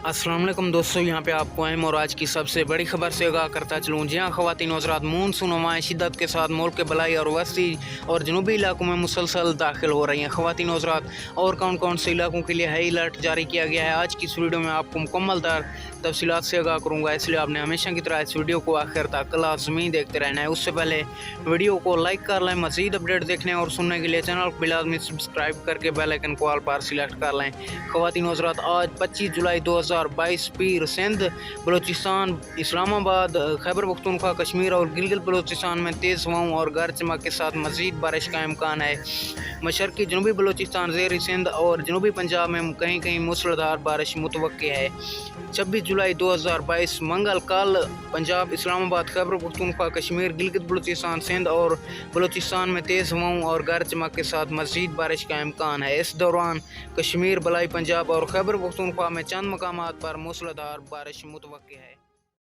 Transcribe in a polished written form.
अस्सलाम वालेकुम दोस्तों, यहाँ पे आपको अहम और आज की सबसे बड़ी खबर से आगाह करता चलूँ। जी हाँ ख़वातीन और हज़रात, मानसून हवाएँ शिद्दत के साथ मुल्क के बलाई और वस्ती और जनूबी इलाकों में मुसलसल दाखिल हो रही हैं। ख़वातीन और हज़रात, और कौन कौन से इलाकों के लिए हाई अलर्ट जारी किया गया है, आज की इस वीडियो में आपको मुकम्मल तफसीलात से आगाह करूँगा। इसलिए आपने हमेशा की तरह इस वीडियो को आखिर तक लाज़मी देखते रहना है। उससे पहले वीडियो को लाइक कर लें। मज़ीद अपडेट देखने और सुनने के लिए चैनल को लाज़मी सब्सक्राइब करके बेल आइकन को ऑल पर सिलेक्ट कर लें। ख़वातीन और हज़रात, आज 25 जुलाई 2022 पीर सिंध, बलूचिस्तान, इस्लामाबाद, खैबर पख्तूनख्वा, कश्मीर और गिलगित बलूचिस्तान में तेज़ हवाओं और गरज चमक के साथ मज़ीद बारिश का इम्कान है। मशरक़ी जनूबी बलूचिस्तान, ज़ेरी सिंध और जनूबी पंजाब में कहीं कहीं मूसलाधार बारिश मुतवक्की है। 26 जुलाई 2022 मंगल कल पंजाब, इस्लामाबाद, खैबर पख्तूनख्वा, कश्मीर, गिलगित बलूचिस्तान, सिंध और बलूचिस्तान में तेज़ हवाओं और गरज चमक के साथ मज़ीद बारिश का इम्कान है। इस दौरान कश्मीर, बलाई पंजाब और खैबर पख्तूनख्वा में चंद मकामात पर मूसलाधार बारिश मुतवक्की है।